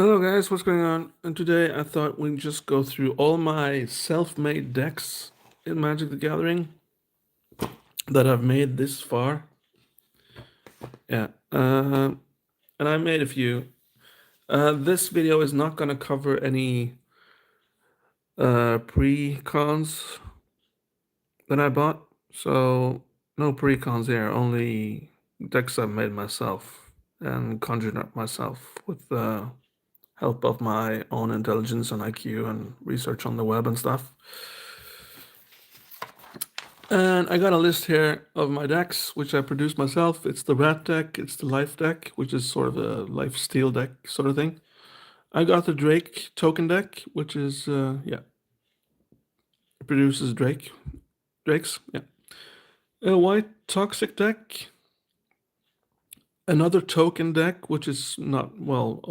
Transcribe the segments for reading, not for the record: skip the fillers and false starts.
Hello guys, what's going on? And today I thought we'd just go through all my self-made decks in Magic the Gathering that I've made this far. Yeah, and I made a few. This video is not going to cover any pre-cons that I bought, so no pre-cons here, only decks I've made myself and conjured up myself with the help of my own intelligence and IQ and research on the web and stuff. And I got a list here of my decks, which I produced myself. It's the Rat deck, it's the Life deck, which is sort of a Life Steal deck sort of thing. I got the Drake token deck, which is, produces Drakes, yeah. A White Toxic deck. Another token deck, which is not, well,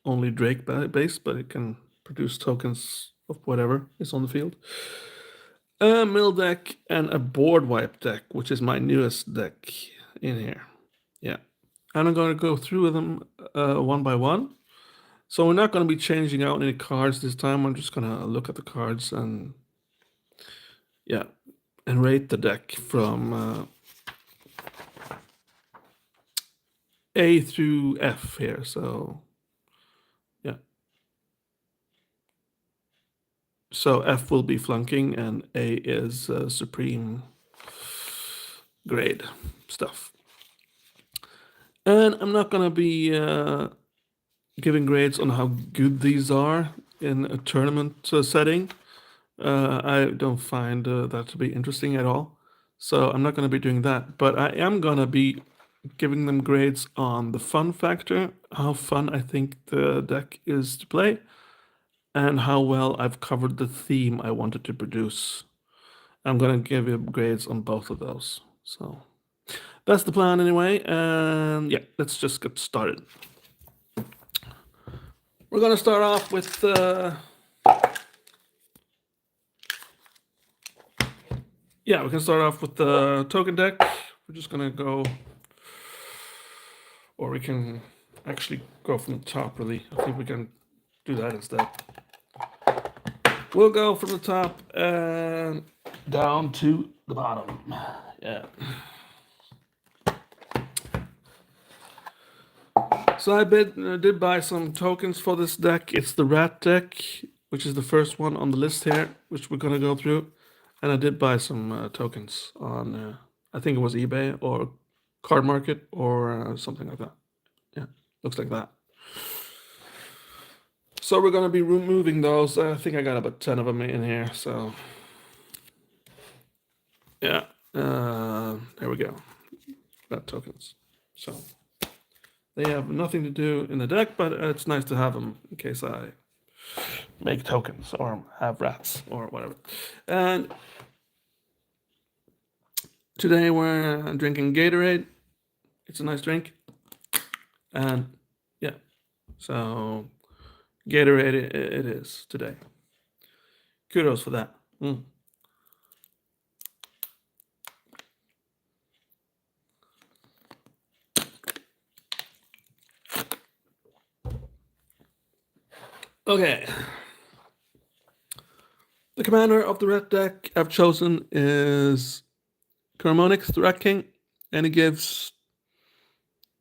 only Drake based, but it can produce tokens of whatever is on the field. A mill deck and a board wipe deck, which is my newest deck in here. Yeah. And I'm going to go through them one by one. So we're not going to be changing out any cards this time. I'm just going to look at the cards and, yeah, and rate the deck from A through F here. So, yeah. So F will be flunking and A is supreme grade stuff. And I'm not going to be giving grades on how good these are in a tournament setting. I don't find that to be interesting at all. So I'm not going to be doing that. But I am going to be giving them grades on the fun factor, how fun I think the deck is to play, and how well I've covered the theme I wanted to produce. I'm going to give you grades on both of those. So that's the plan anyway. And yeah, let's just get started. We're going to start off with yeah, we can start off with the token deck. We're just gonna go, or we can actually go from the top, really. I think we can do that instead. We'll go from the top and down to the bottom. Yeah. So I did buy some tokens for this deck. It's the Rat deck, which is the first one on the list here, which we're gonna go through. And I did buy some tokens on, I think it was eBay or Card Market or something like that. Yeah, looks like that. So we're gonna be removing those. I think I got about 10 of them in here. So yeah, there we go. Got tokens. So they have nothing to do in the deck, but it's nice to have them in case I make tokens or have rats or whatever. And today we're drinking Gatorade. It's a nice drink. And yeah, so Gatorade it is today. Kudos for that. Okay. The commander of the red deck I've chosen is Caramonix, the Rat King, and he gives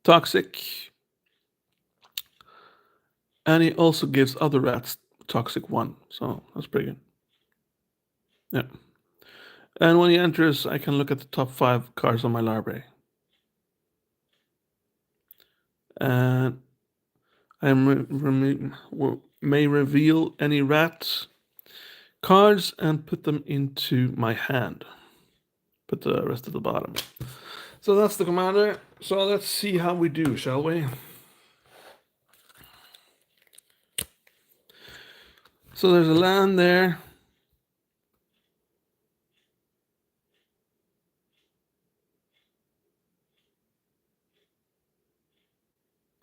Toxic, and he also gives other rats Toxic 1, so that's pretty good. Yeah. And when he enters, I can look at the top 5 cards on my library. And I may reveal any rat cards and put them into my hand. Put the rest at the bottom. So that's the commander. So let's see how we do, shall we? So there's a land there.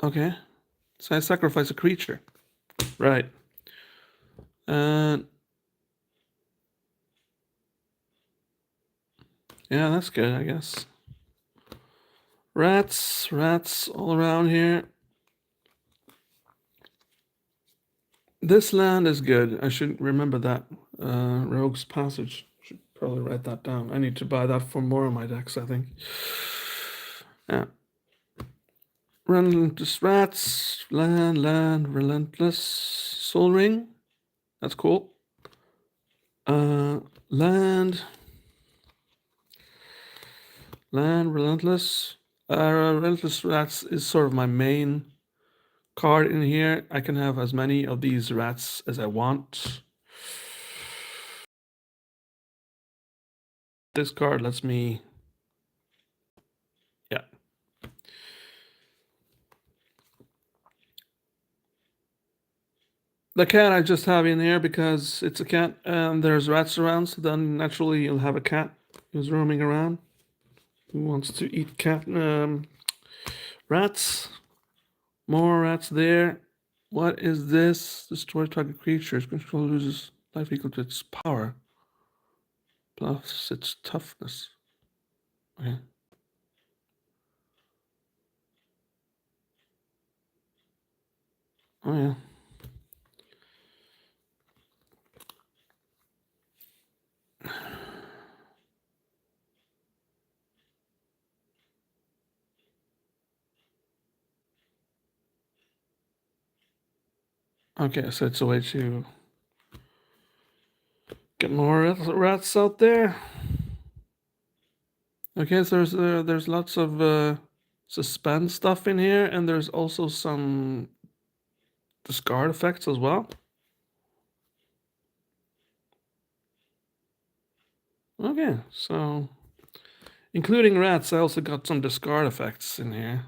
Okay. So I sacrifice a creature. Right. And yeah, that's good, I guess. Rats all around here. This land is good. I should remember that. Rogue's Passage. Should probably write that down. I need to buy that for more of my decks, I think. Yeah. Relentless Rats. Land. Relentless. Soul Ring. That's cool. Land. Relentless. Relentless Rats is sort of my main card in here. I can have as many of these rats as I want. This card lets me, yeah. The cat I just have in here because it's a cat and there's rats around, so then naturally you'll have a cat who's roaming around who wants to eat rats. More rats there. What is this? Destroy target creatures. Control loses life equal to its power plus its toughness. Okay. Oh yeah. Okay, so it's a way to get more rats out there. Okay, so there's lots of suspense stuff in here, and there's also some discard effects as well. Okay, so including rats, I also got some discard effects in here.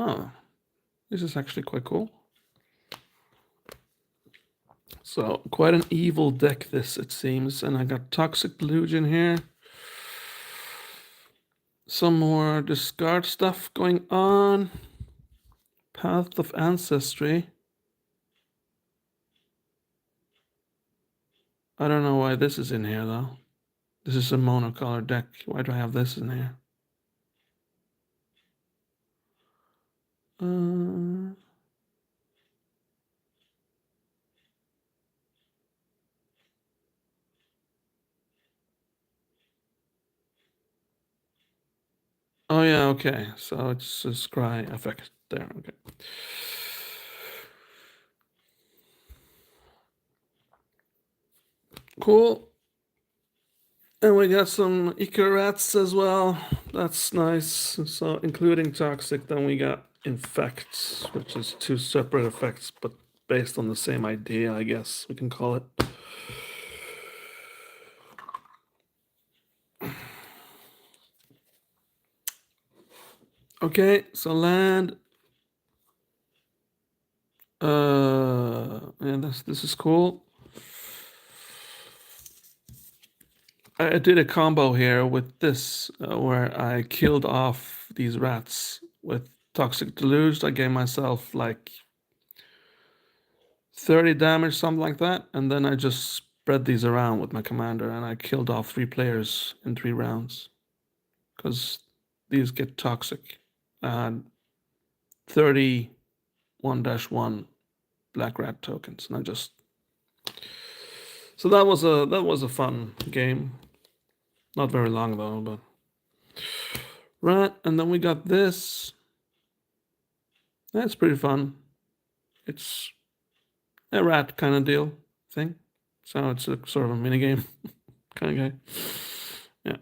Oh, this is actually quite cool. So quite an evil deck this, it seems, and I got Toxic Deluge in here. Some more discard stuff going on. Path of Ancestry. I don't know why this is in here though. This is a monocolor deck. Why do I have this in here? Oh yeah, okay. So it's a scry effect there. Okay. Cool. And we got some Icarats as well. That's nice. So including Toxic, then we got Infects, which is two separate effects, but based on the same idea, I guess we can call it. Okay, so land. Yeah, this is cool. I did a combo here with this where I killed off these rats with Toxic Deluge. I gave myself like 30 damage, something like that, and then I just spread these around with my commander and I killed off 3 players in 3 rounds because these get toxic. I had 31-1 black rat tokens, and I just so that was a fun game. Not very long though, but right. And then we got this. That's pretty fun. It's a rat kind of deal thing. So it's a sort of a mini game kind of guy. Yeah.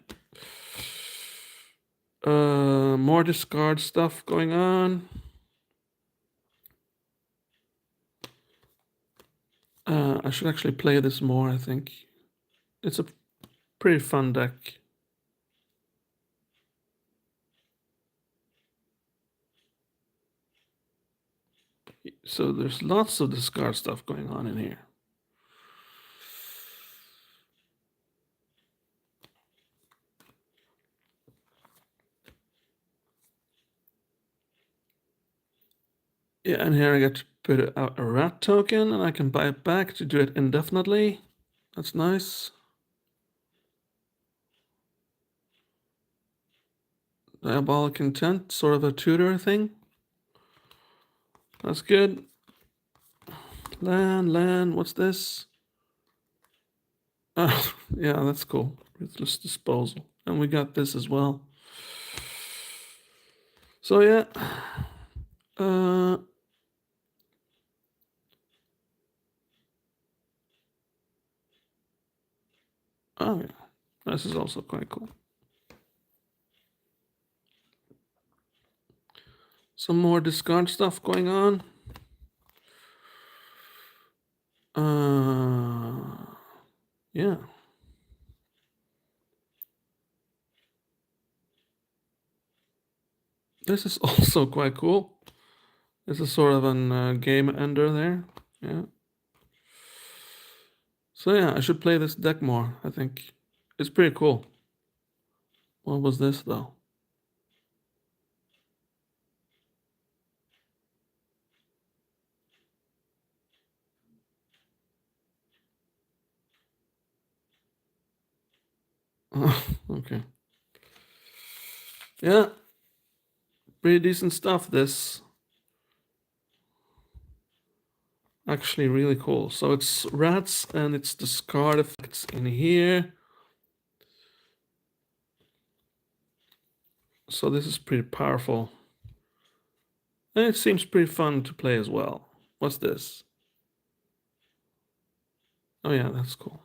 More discard stuff going on. I should actually play this more, I think. It's a pretty fun deck. So there's lots of discard stuff going on in here. Yeah, and here I get to put out a rat token, and I can buy it back to do it indefinitely. That's nice. Diabolic Intent, sort of a tutor thing. That's good. Land, what's this? Yeah, that's cool. Ruthless Disposal. And we got this as well. So yeah. Uh oh yeah. This is also quite cool. Some more discard stuff going on. Yeah. This is also quite cool. This is sort of an game ender there. Yeah. So yeah, I should play this deck more, I think. It's pretty cool. What was this though? Okay. Yeah. Pretty decent stuff, this. Actually really cool. So it's rats and it's discard effects in here. So this is pretty powerful. And it seems pretty fun to play as well. What's this? Oh yeah, that's cool.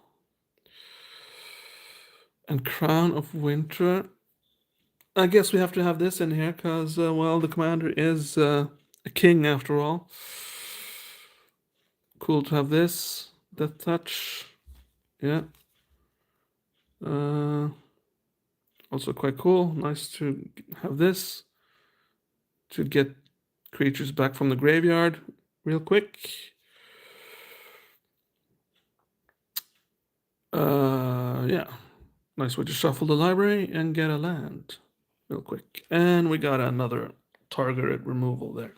And Crown of Winter. I guess we have to have this in here because, well, the commander is a king after all. Cool to have this. Death Touch. Yeah. Also quite cool. Nice to have this. To get creatures back from the graveyard real quick. Yeah. Nice way to shuffle the library and get a land real quick. And we got another targeted removal there.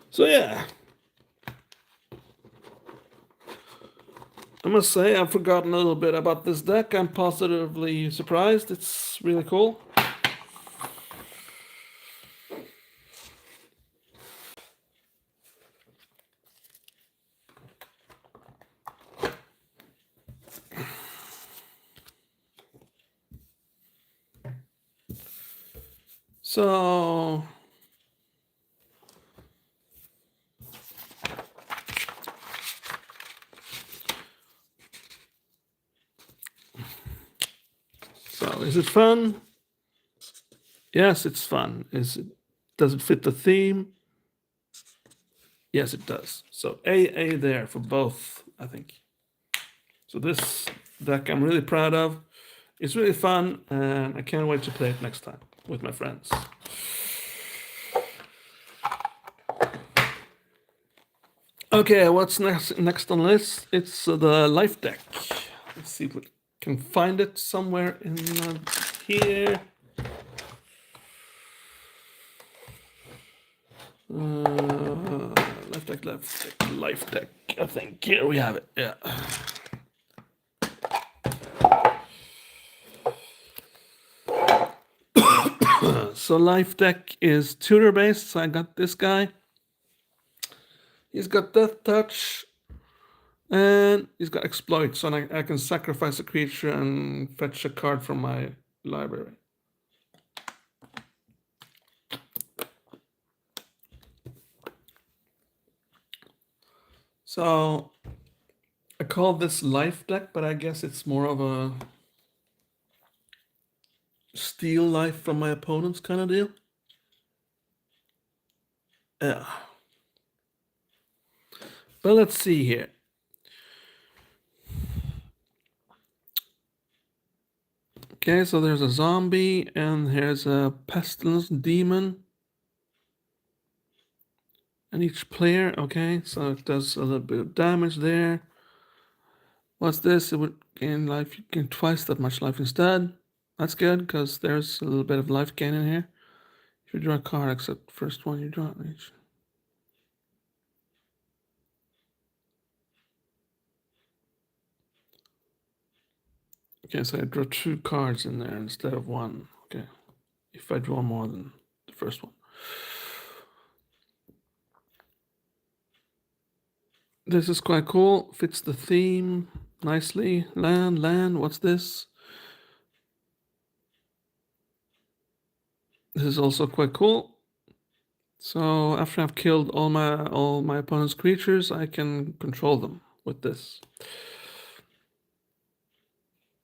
So yeah. I must say, I've forgotten a little bit about this deck. I'm positively surprised. It's really cool. So is it fun? Yes, it's fun. Does it fit the theme? Yes, it does. So AA there for both, I think. So this deck I'm really proud of. It's really fun, and I can't wait to play it next time with my friends. Okay, what's next on the list? It's the life deck. Let's see if we can find it somewhere in here. Life deck. I think here we have it. Yeah. So life deck is tutor based. So I got this guy. He's got Death Touch, and he's got Exploit. So I can sacrifice a creature and fetch a card from my library. So I call this life deck, but I guess it's more of a steal life from my opponents kind of deal. Yeah. But let's see here. Okay, so there's a zombie and here's a pestilence demon. And each player, okay, so it does a little bit of damage there. What's this? It would gain life. You gain twice that much life instead. That's good because there's a little bit of life gain in here. If you draw a card, except the first one you draw each. Okay, so I draw 2 cards in there instead of 1. Okay. If I draw more than the first one. This is quite cool. Fits the theme nicely. Land. What's this? This is also quite cool. So after I've killed all my opponent's creatures, I can control them with this.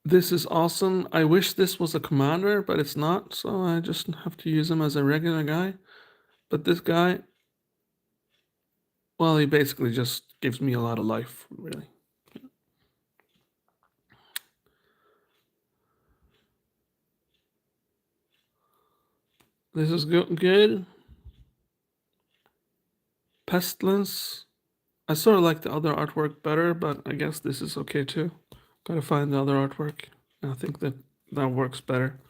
This is awesome. I wish this was a commander, but it's not, so I just have to use him as a regular guy. But this guy, well, he basically just gives me a lot of life, really. This is good. Pestilence. I sort of like the other artwork better, but I guess this is okay too. Gotta find the other artwork. I think that works better.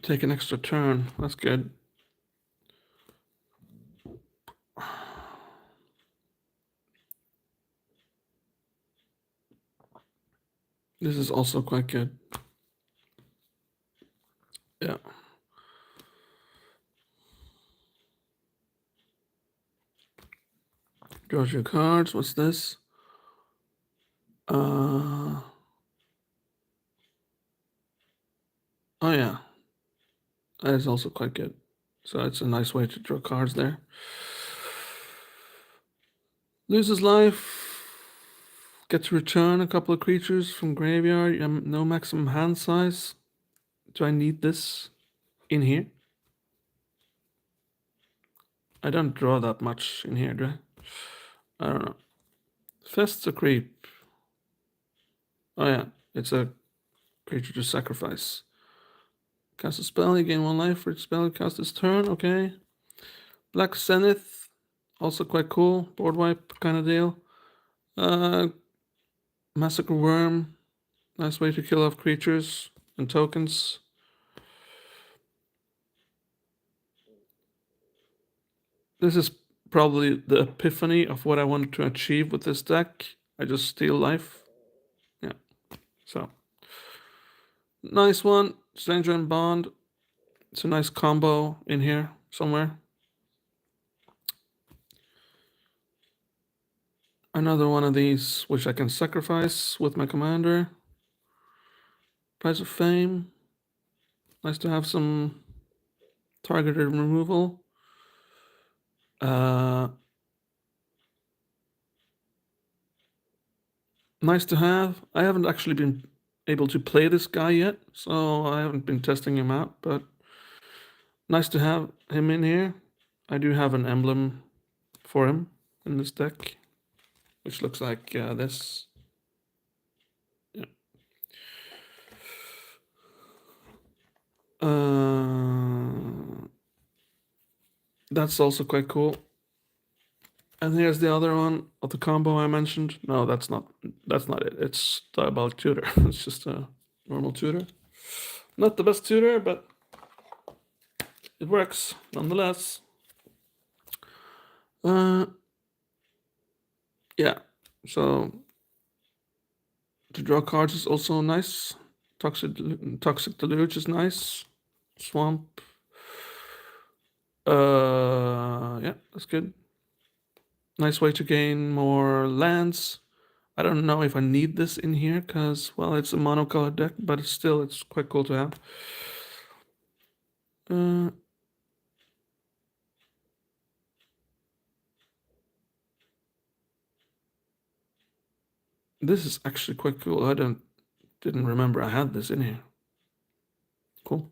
Take an extra turn. That's good. This is also quite good. Yeah. Draw your cards. What's this? Oh yeah. That is also quite good. So it's a nice way to draw cards there. Loses life. Get to return a couple of creatures from graveyard. No maximum hand size. Do I need this in here? I don't draw that much in here, do I? I don't know. Fest's a creep. Oh yeah, it's a creature to sacrifice. Cast a spell, you gain 1 life for each spell cast this turn, okay. Black Zenith, also quite cool. Board wipe kind of deal. Massacre Worm, nice way to kill off creatures and tokens. This is probably the epiphany of what I wanted to achieve with this deck. I just steal life. Yeah, so. Nice one, Stranger and Bond. It's a nice combo in here somewhere. Another one of these, which I can sacrifice with my commander. Price of Fame. Nice to have some targeted removal. Nice to have. I haven't actually been able to play this guy yet, so I haven't been testing him out, but nice to have him in here. I do have an emblem for him in this deck, which looks like this. Yeah. That's also quite cool. And here's the other one of the combo I mentioned. No, that's not it. It's Diabolic Tutor. It's just a normal tutor. Not the best tutor, but it works nonetheless. Yeah. So to draw cards is also nice. Toxic Deluge is nice. Swamp. Yeah, that's good. Nice way to gain more lands. I don't know if I need this in here because, well, it's a monocolored deck, but it's quite cool to have. This is actually quite cool. I didn't remember I had this in here. Cool.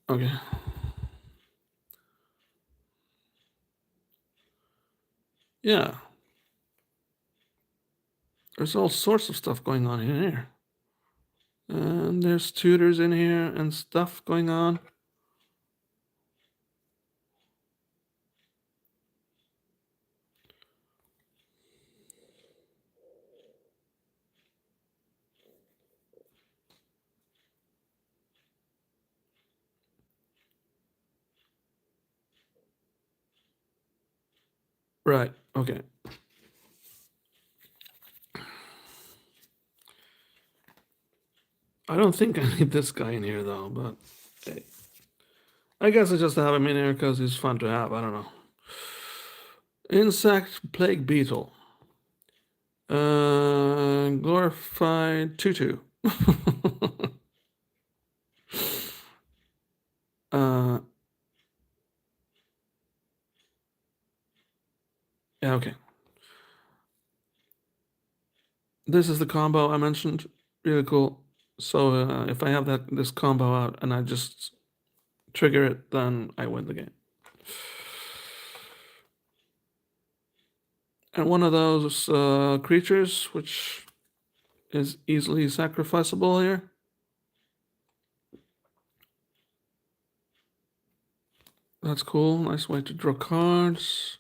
Okay. Yeah. There's all sorts of stuff going on in here. And there's tutors in here and stuff going on. Right. Okay. I don't think I need this guy in here though, but hey. I guess I just have him in here because he's fun to have. I don't know. Insect Plague Beetle. Glorified Tutu. uh, yeah, okay. This is the combo I mentioned. Really cool. So if I have this combo out and I just trigger it, then I win the game. And one of those creatures, which is easily sacrificable here. That's cool. Nice way to draw cards.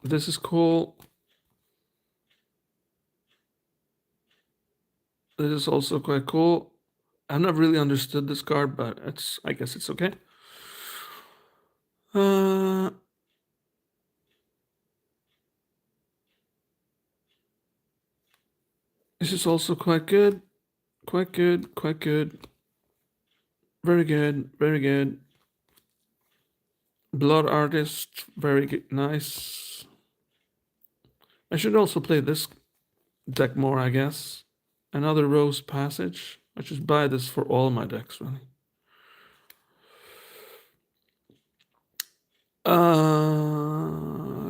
This is cool. This is also quite cool. I've never really understood this card, but I guess it's okay. This is also quite good. Quite good, quite good. Very good, very good. Blood Artist, very good, nice. I should also play this deck more, I guess. Another Rose Passage. I should buy this for all my decks, really.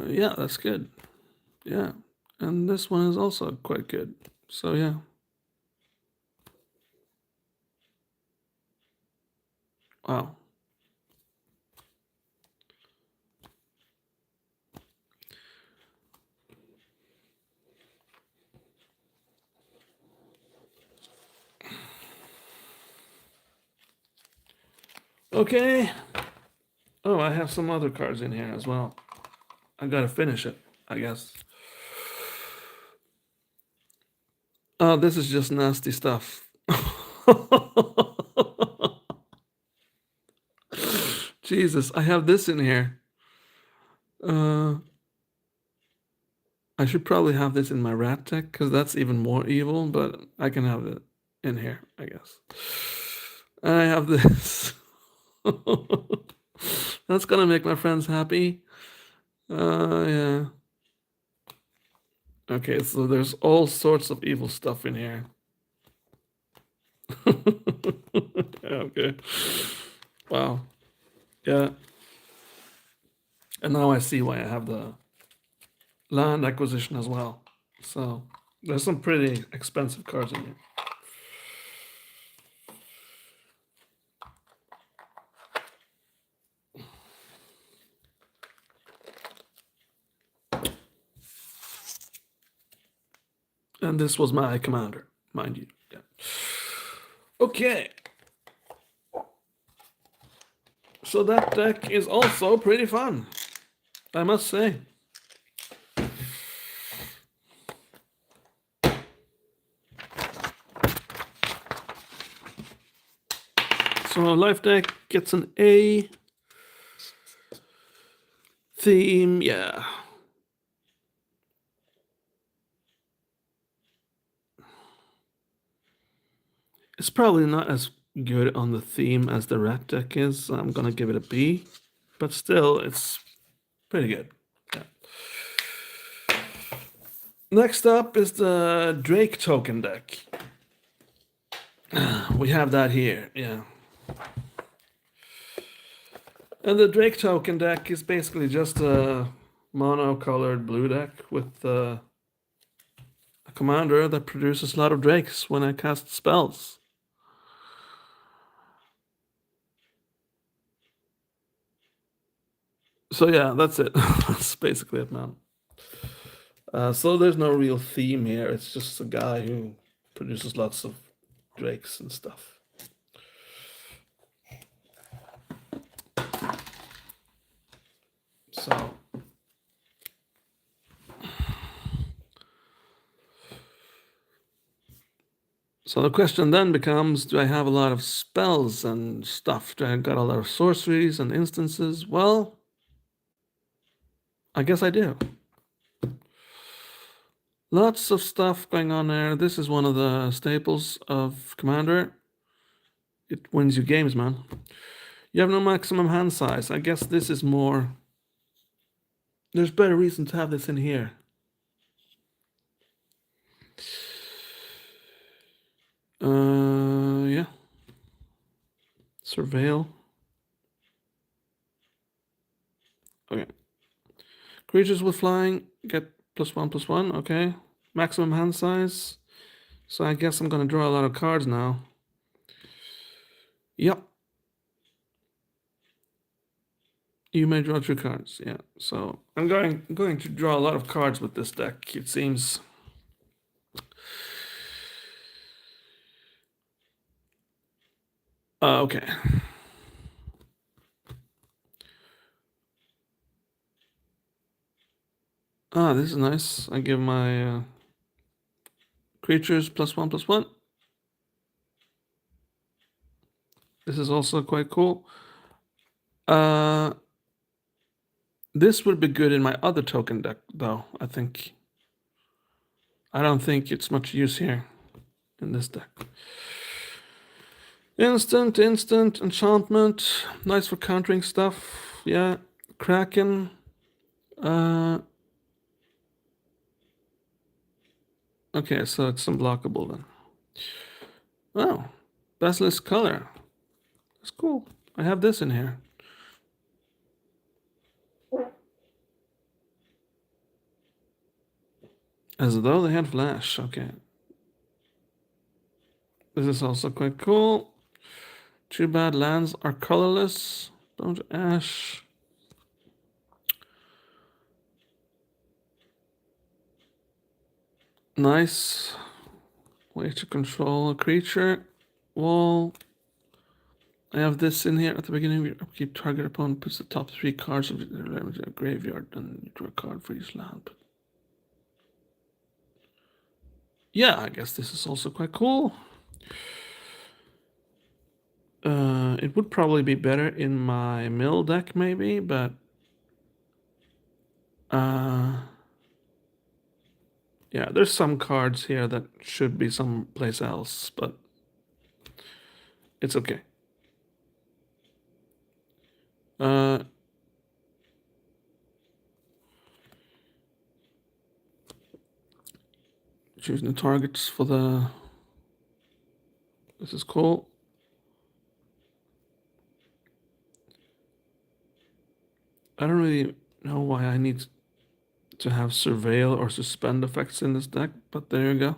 Yeah, that's good. Yeah, and this one is also quite good. So yeah. Wow. Okay. Oh, I have some other cards in here as well. I gotta finish it, I guess. Oh, this is just nasty stuff. Jesus, I have this in here. I should probably have this in my rat deck because that's even more evil, but I can have it in here, I guess. And I have this. That's gonna make my friends happy. Yeah. Okay, so there's all sorts of evil stuff in here. Okay. Wow. Yeah. And now I see why I have the land acquisition as well. So there's some pretty expensive cards in here. And this was my commander, mind you. Yeah. Okay. So that deck is also pretty fun, I must say. So life deck gets an A. Theme, yeah. It's probably not as good on the theme as the rat deck is. So I'm gonna give it a B, but still, it's pretty good. Yeah. Next up is the Drake token deck. We have that here, yeah. And the Drake token deck is basically just a mono-colored blue deck with a commander that produces a lot of Drakes when I cast spells. So yeah, that's it. That's basically it, man. So there's no real theme here. It's just a guy who produces lots of Drakes and stuff. So the question then becomes, do I have a lot of spells and stuff? Do I got a lot of sorceries and instances? Well, I guess I do. Lots of stuff going on there. This is one of the staples of Commander. It wins you games, man. You have no maximum hand size. I guess this is more... There's better reason to have this in here. Yeah. Surveil. Okay. Creatures with flying get +1/+1. Okay. Maximum hand size. So I guess I'm gonna draw a lot of cards now. Yep. You may draw 2 cards. Yeah. So I'm going to draw a lot of cards with this deck. It seems. Okay. Ah, this is nice. I give my creatures +1/+1. This is also quite cool. This would be good in my other token deck, though, I think. I don't think it's much use here in this deck. Instant, enchantment. Nice for countering stuff. Yeah. Kraken. Okay, so it's unblockable then. Oh, Basilisk color. That's cool. I have this in here. As though they had flash. Okay. This is also quite cool. Too bad lands are colorless. Don't ash. Nice way to control a creature. Wall. I have this in here at the beginning. Upkeep target opponent puts the top 3 cards of the graveyard and you draw a card for each land. Yeah, I guess this is also quite cool. It would probably be better in my mill deck, maybe, but yeah, there's some cards here that should be someplace else, but it's okay. Choosing the targets for the... This is cool. I don't really know why I need to have surveil or suspend effects in this deck, but there you go.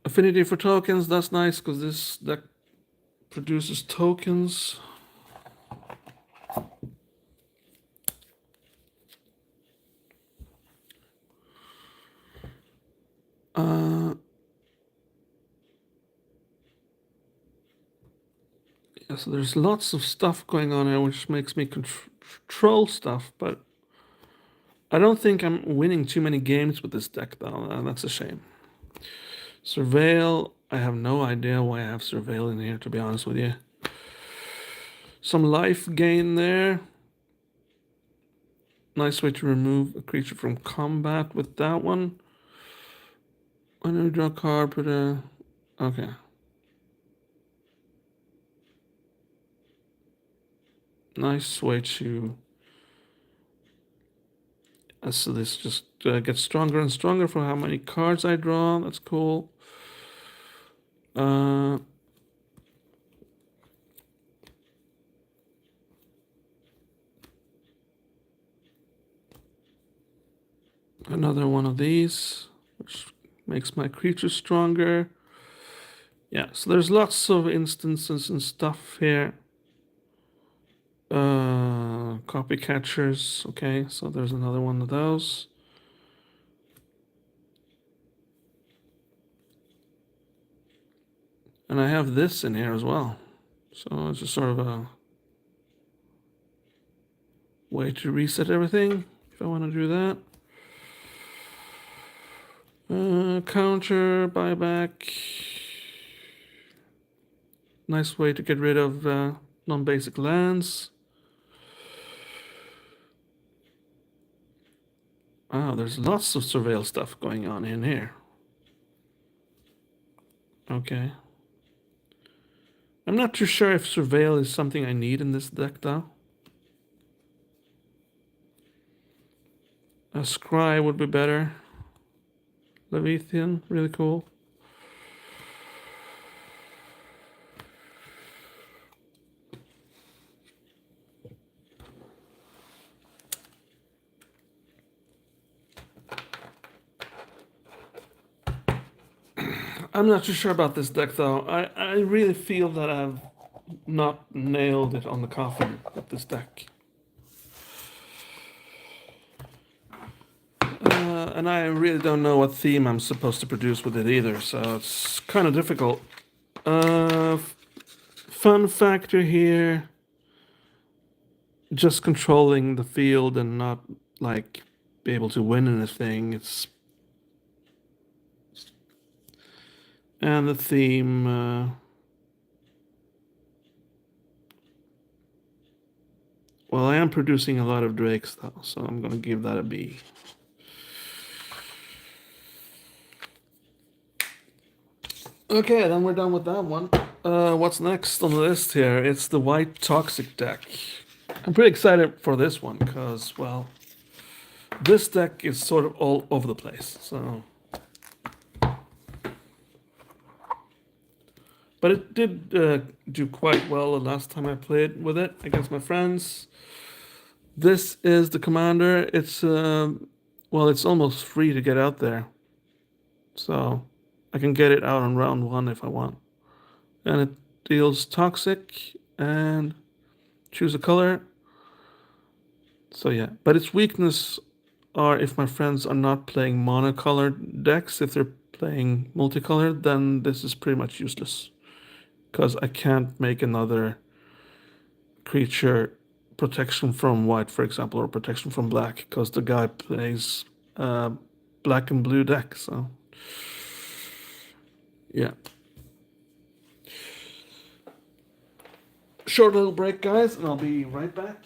Affinity for tokens, that's nice because this deck produces tokens. Yeah, so there's lots of stuff going on here, which makes me control stuff, but I don't think I'm winning too many games with this deck, though. That's a shame. Surveil, I have no idea why I have Surveil in here, to be honest with you. Some life gain there. Nice way to remove a creature from combat with that one. When you draw a card, put a... Okay. Nice way to... So this just gets stronger and stronger for how many cards I draw. That's cool. Another one of these, which makes my creature stronger. Yeah, so there's lots of instances and stuff here. Copy catchers. Okay, so there's another one of those. And I have this in here as well. So it's just sort of a way to reset everything if I want to do that. Counter, buyback. Nice way to get rid of non-basic lands. Wow, there's lots of surveil stuff going on in here. Okay. I'm not too sure if surveil is something I need in this deck, though. A scry would be better. Leviathan, really cool. I'm not too sure about this deck, though. I really feel that I've not nailed it on the coffin with this deck. And I really don't know what theme I'm supposed to produce with it either, so it's kind of difficult. Fun factor here, just controlling the field and not, like, be able to win anything. And the theme... well, I am producing a lot of drakes, though, so I'm going to give that a B. Okay, then we're done with that one. What's next on the list here? It's the white toxic deck. I'm pretty excited for this one because, well, this deck is sort of all over the place. So, but it did do quite well the last time I played with it against my friends. This is the commander. It's well, it's almost free to get out there, so I can get it out on round 1 if I want. And it deals toxic and choose a color. So yeah, but its weakness are if my friends are not playing monocolored decks. If they're playing multicolored, then this is pretty much useless because I can't make another creature protection from white, for example, or protection from black because the guy plays black and blue deck. So yeah. Short little break, guys, and I'll be right back.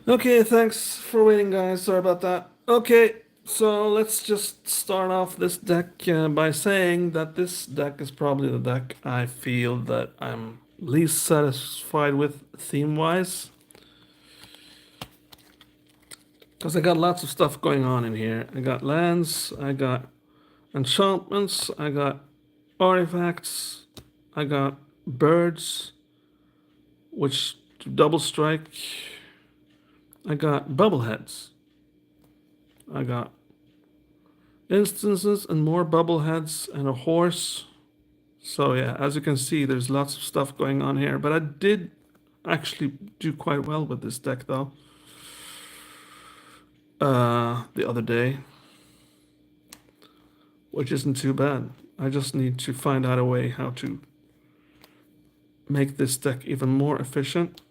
Okay, thanks for waiting, guys. Sorry about that. Okay, so let's just start off this deck by saying that this deck is probably the deck I feel that I'm least satisfied with theme-wise. Because I got lots of stuff going on in here. I got lands, I got enchantments, I got artifacts, I got birds, which do double strike. I got bubbleheads. I got instances and more bubbleheads and a horse. So yeah, as you can see, there's lots of stuff going on here. But I did actually do quite well with this deck, though. The other day, which isn't too bad. I just need to find out a way how to make this deck even more efficient.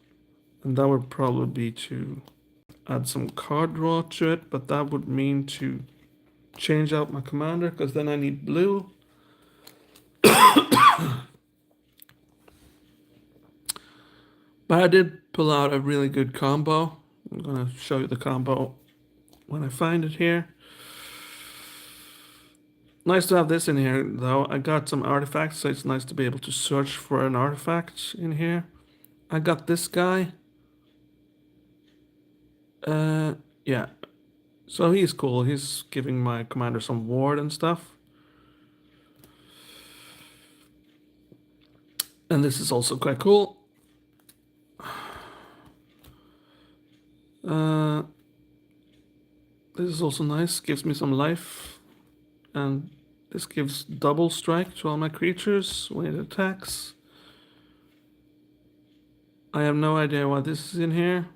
And that would probably be to add some card draw to it, but that would mean to change out my commander because then I need blue. But I did pull out a really good combo. I'm gonna show you the combo when I find it here. Nice to have this in here, though. I got some artifacts, so it's nice to be able to search for an artifact in here. I got this guy. Yeah. So he's cool. He's giving my commander some ward and stuff. And this is also quite cool. This is also nice. Gives me some life. And this gives double strike to all my creatures when it attacks. I have no idea why this is in here.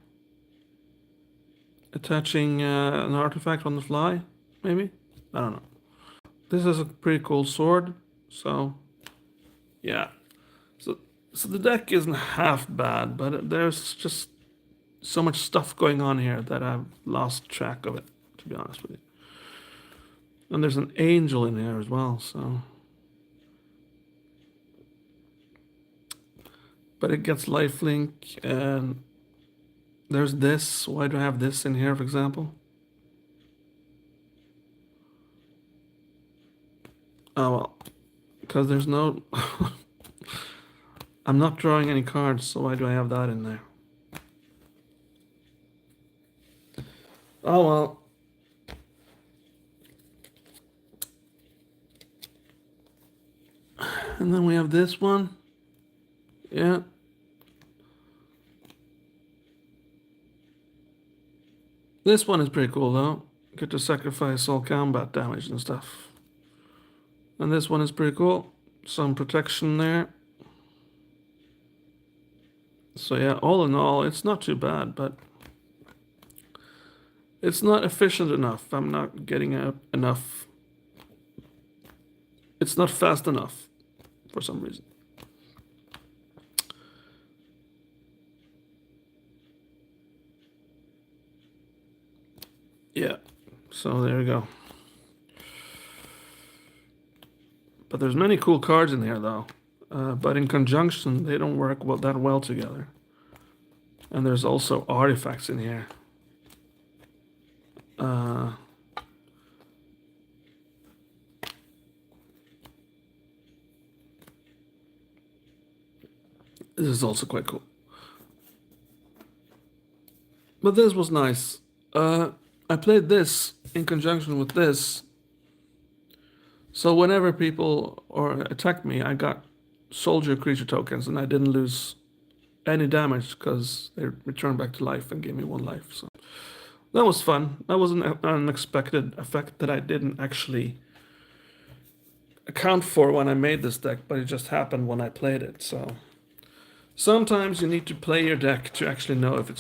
Attaching an artifact on the fly, maybe? I don't know. This is a pretty cool sword, so yeah. So the deck isn't half bad, but there's just so much stuff going on here that I've lost track of it, to be honest with you. And there's an angel in here as well, so. But it gets lifelink, and there's this. Why do I have this in here, for example? Oh, well, because there's no... I'm not drawing any cards, so why do I have that in there? Oh, well. And then we have this one. Yeah. This one is pretty cool, though. Get to sacrifice all combat damage and stuff. And this one is pretty cool. Some protection there. So yeah, all in all, it's not too bad, but it's not efficient enough. I'm not getting enough. It's not fast enough for some reason. Yeah, so there we go. But there's many cool cards in here, though. But in conjunction, they don't work that well together. And there's also artifacts in here. This is also quite cool. But this was nice. I played this in conjunction with this. So whenever people attacked me, I got soldier creature tokens, and I didn't lose any damage because they returned back to life and gave me 1 life. So that was fun. That was an unexpected effect that I didn't actually account for when I made this deck, but it just happened when I played it. So sometimes you need to play your deck to actually know if it's